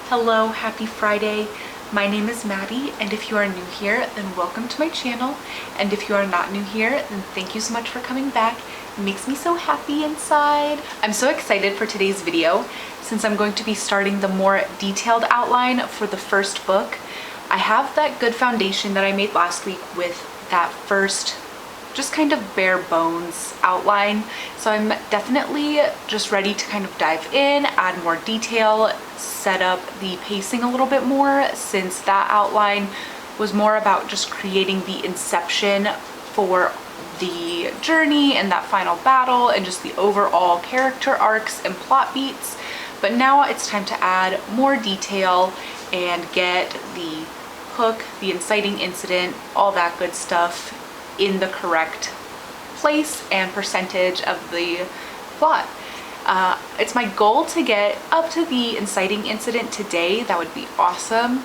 Hello, happy Friday. My name is Maddie, and if you are new here, then welcome to my channel. And if you are not new here, then thank you so much for coming back. It makes me so happy inside. I'm so excited for today's video since I'm going to be starting the more detailed outline for the first book. I have that good foundation that I made last week with that first just kind of bare bones outline. So I'm definitely just ready to kind of dive in, add more detail, set up the pacing a little bit more, since that outline was more about just creating the inception for the journey and that final battle and just the overall character arcs and plot beats. But now it's time to add more detail and get the hook, the inciting incident, all that good stuff in the correct place and percentage of the plot. It's my goal to get up to the inciting incident today. That would be awesome.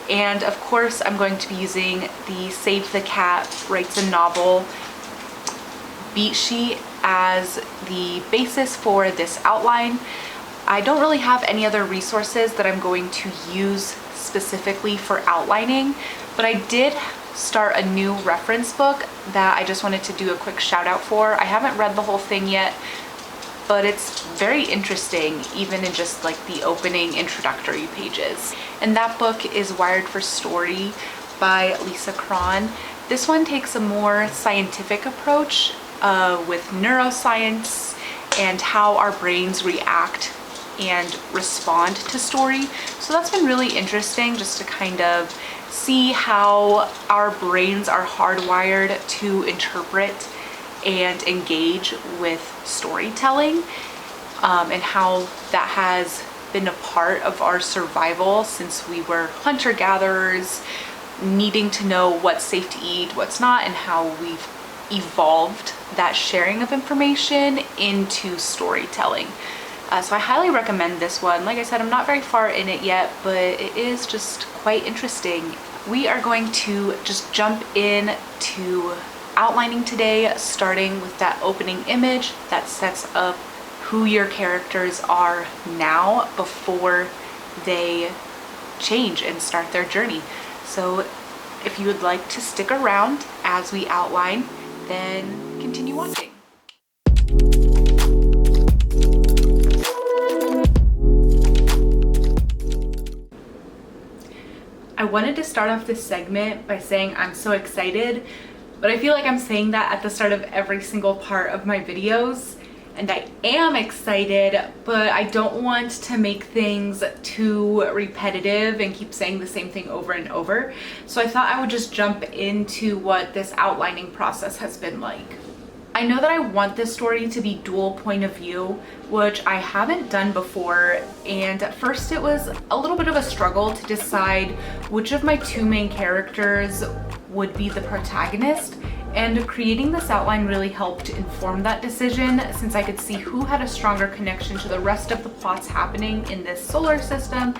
And of course, I'm going to be using the Save the Cat Writes a Novel beat sheet as the basis for this outline. I don't really have any other resources that I'm going to use specifically for outlining, but I did start a new reference book that I just wanted to do a quick shout out for. I haven't read the whole thing yet, but it's very interesting, even in just like the opening introductory pages. And that book is Wired for Story by Lisa Cron. This one takes a more scientific approach with neuroscience and how our brains react and respond to story. So that's been really interesting, just to kind of see how our brains are hardwired to interpret and engage with storytelling, and how that has been a part of our survival since we were hunter-gatherers, needing to know what's safe to eat, what's not, and how we've evolved that sharing of information into storytelling. So I highly recommend this one. Like I said, I'm not very far in it yet, but it is just quite interesting. We are going to just jump in to outlining today, starting with that opening image that sets up who your characters are now before they change and start their journey. So if you would like to stick around as we outline, then continue watching. I wanted to start off this segment by saying I'm so excited, but I feel like I'm saying that at the start of every single part of my videos, and I am excited, but I don't want to make things too repetitive and keep saying the same thing over and over. So I thought I would just jump into what this outlining process has been like. I know that I want this story to be dual point of view, which I haven't done before, and at first it was a little bit of a struggle to decide which of my two main characters would be the protagonist, and creating this outline really helped inform that decision, since I could see who had a stronger connection to the rest of the plots happening in this solar system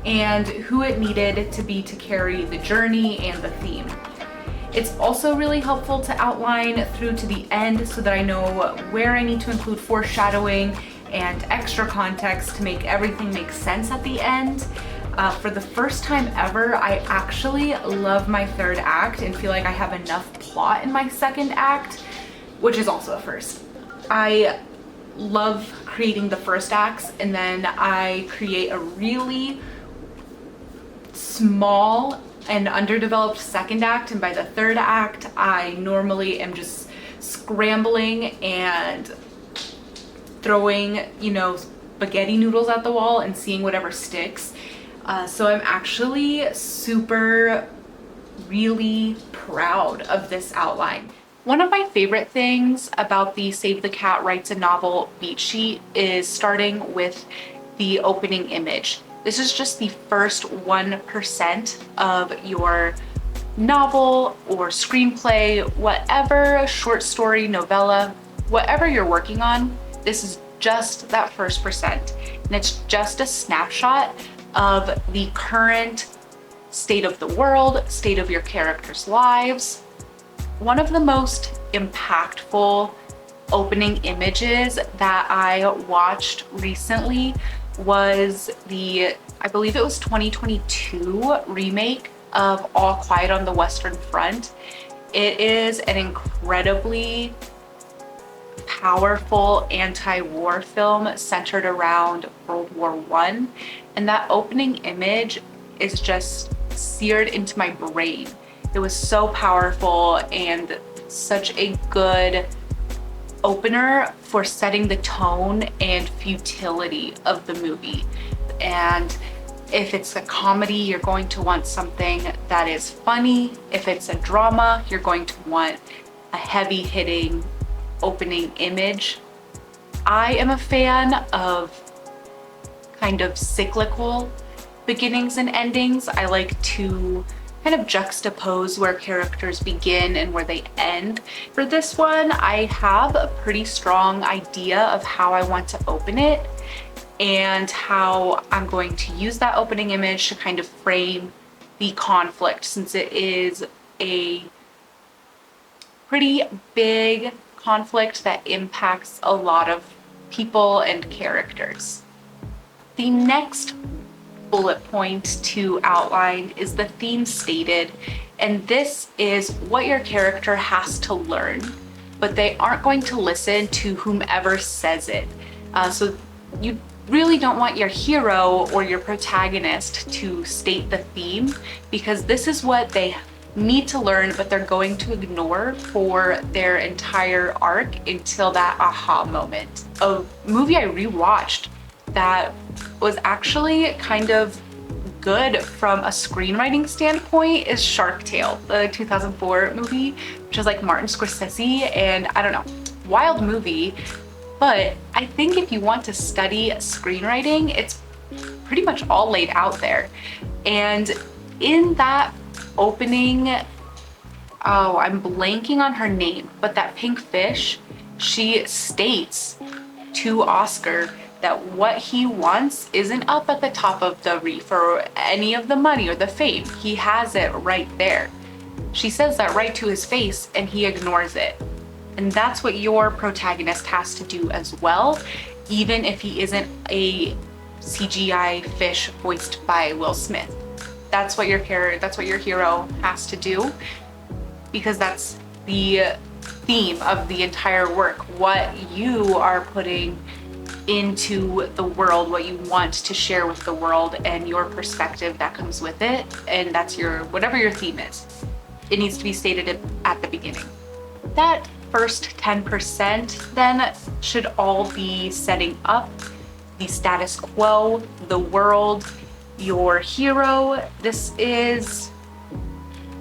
and who it needed to be to carry the journey and the theme. It's also really helpful to outline through to the end so that I know where I need to include foreshadowing and extra context to make everything make sense at the end. For the first time ever, I actually love my third act and feel like I have enough plot in my second act, which is also a first. I love creating the first acts, and then I create a really small and underdeveloped second act, and by the third act I normally am just scrambling and throwing, spaghetti noodles at the wall and seeing whatever sticks. So I'm actually really proud of this outline. One of my favorite things about the Save the Cat Writes a Novel beat sheet is starting with the opening image. This is just the first 1% of your novel or screenplay, whatever, short story, novella, whatever you're working on. This is just that first percent. And it's just a snapshot of the current state of the world, state of your characters' lives. One of the most impactful opening images that I watched recently was I believe it was 2022 remake of All Quiet on the Western Front. It is an incredibly powerful anti-war film centered around World War I. And that opening image is just seared into my brain. It was so powerful and such a good opener for setting the tone and futility of the movie. And if it's a comedy, you're going to want something that is funny. If it's a drama, you're going to want a heavy hitting opening image. I am a fan of kind of cyclical beginnings and endings. I like to kind of juxtapose where characters begin and where they end. For this one, I have a pretty strong idea of how I want to open it and how I'm going to use that opening image to kind of frame the conflict, since it is a pretty big conflict that impacts a lot of people and characters. The next bullet point to outline is the theme stated, and this is what your character has to learn, but they aren't going to listen to whomever says it. So you really don't want your hero or your protagonist to state the theme, because this is what they need to learn, but they're going to ignore for their entire arc until that aha moment. A movie I rewatched that was actually kind of good from a screenwriting standpoint is Shark Tale, the 2004 movie, which is like Martin Scorsese, and I don't know, wild movie. But I think if you want to study screenwriting, it's pretty much all laid out there. And in that opening, oh, I'm blanking on her name, but that pink fish, she states to Oscar that what he wants isn't up at the top of the reef or any of the money or the fame. He has it right there. She says that right to his face, and he ignores it. And that's what your protagonist has to do as well, even if he isn't a CGI fish voiced by Will Smith. That's what your hero has to do, because that's the theme of the entire work. What you are putting into the world, what you want to share with the world, and your perspective that comes with it. And that's whatever your theme is. It needs to be stated at the beginning. That first 10% then should all be setting up the status quo, the world, your hero. This is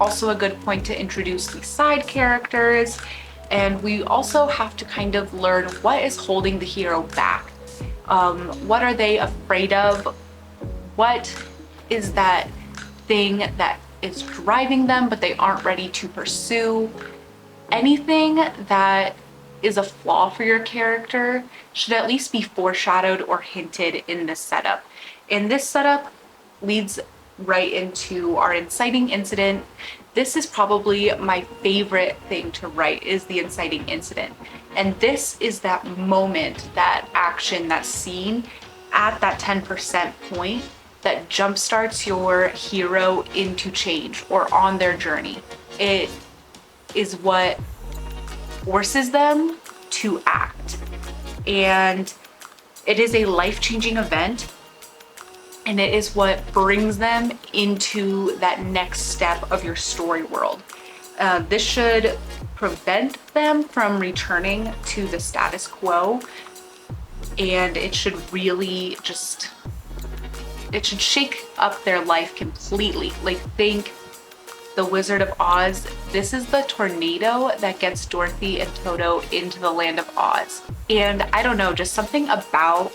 also a good point to introduce the side characters, and we also have to kind of learn what is holding the hero back. What are they afraid of? What is that thing that is driving them but they aren't ready to pursue? Anything that is a flaw for your character should at least be foreshadowed or hinted in this setup. And this setup leads right into our inciting incident. This is probably my favorite thing to write, is the inciting incident. And this is that moment, that action, that scene at that 10% point that jumpstarts your hero into change or on their journey. It is what forces them to act. And it is a life-changing event, and it is what brings them into that next step of your story world. This should prevent them from returning to the status quo, and it should really it should shake up their life completely. Like, think The Wizard of Oz. This is the tornado that gets Dorothy and Toto into the land of Oz. And I don't know, just something about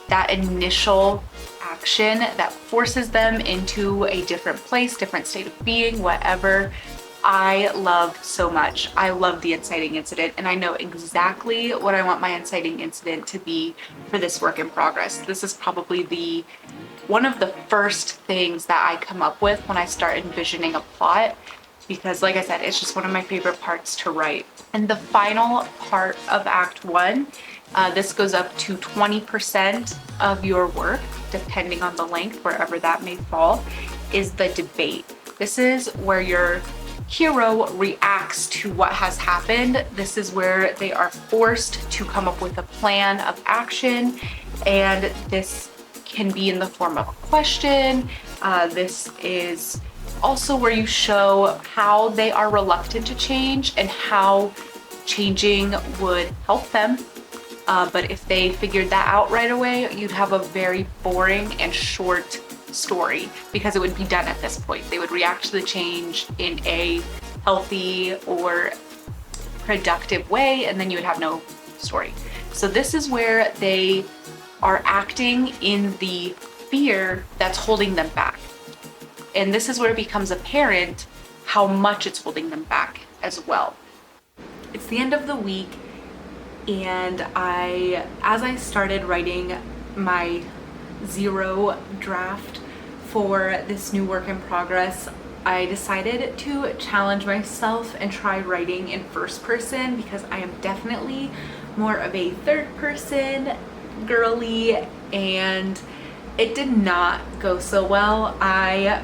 that initial action that forces them into a different place, different state of being, whatever, I love so much. I love the inciting incident, and I know exactly what I want my inciting incident to be for this work in progress. This is probably one of the first things that I come up with when I start envisioning a plot. because like I said, it's just one of my favorite parts to write. And the final part of Act 1, this goes up to 20% of your work, depending on the length, wherever that may fall, is the debate. This is where your hero reacts to what has happened. This is where they are forced to come up with a plan of action, and this can be in the form of a question. This is also where you show how they are reluctant to change and how changing would help them. But if they figured that out right away, you'd have a very boring and short story, because it would be done at this point. They would react to the change in a healthy or productive way, and then you would have no story. So this is where they are acting in the fear that's holding them back. And this is where it becomes apparent how much it's holding them back as well. It's the end of the week, and as I started writing my 0 draft for this new work in progress, I decided to challenge myself and try writing in first person, because I am definitely more of a third person girly, and it did not go so well. I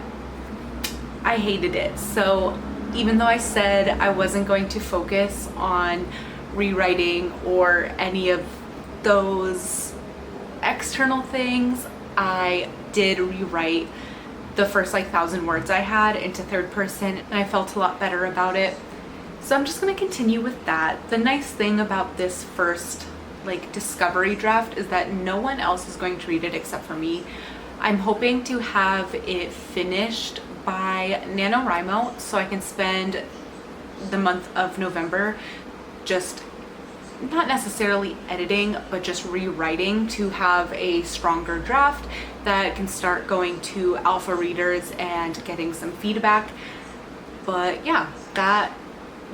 hated it. So even though I said I wasn't going to focus on rewriting or any of those external things, I did rewrite the first 1,000 words I had into third person, and I felt a lot better about it. So I'm just going to continue with that. The nice thing about this first discovery draft is that no one else is going to read it except for me. I'm hoping to have it finished by NaNoWriMo, so I can spend the month of November just not necessarily editing, but just rewriting to have a stronger draft that can start going to alpha readers and getting some feedback. But yeah,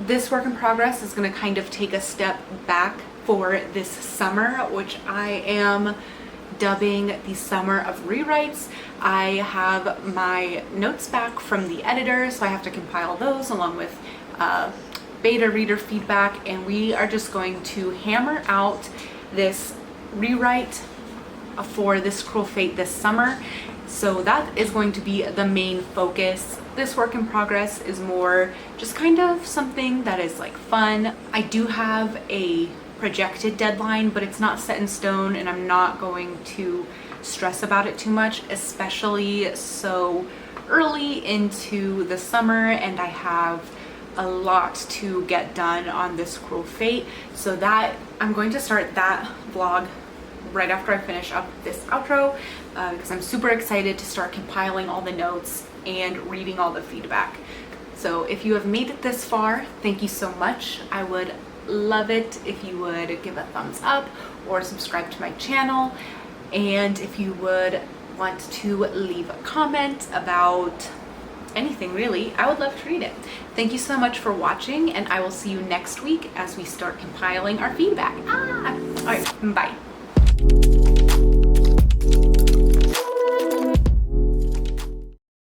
this work in progress is going to kind of take a step back for this summer, which I am dubbing the summer of rewrites. I have my notes back from the editor, so I have to compile those along with beta reader feedback, and we are just going to hammer out this rewrite for This Cruel Fate this summer. So that is going to be the main focus. This work in progress is more just kind of something that is fun. I do have a projected deadline, but it's not set in stone, and I'm not going to stress about it too much, especially so early into the summer, and I have a lot to get done on This Cruel Fate. So that I'm going to start that vlog right after I finish up this outro, because I'm super excited to start compiling all the notes and reading all the feedback. So if you have made it this far, thank you so much. I would love it if you would give a thumbs up or subscribe to my channel, and if you would want to leave a comment about anything really, I would love to read it. Thank you so much for watching, and I will see you next week as we start compiling our feedback. All right, bye.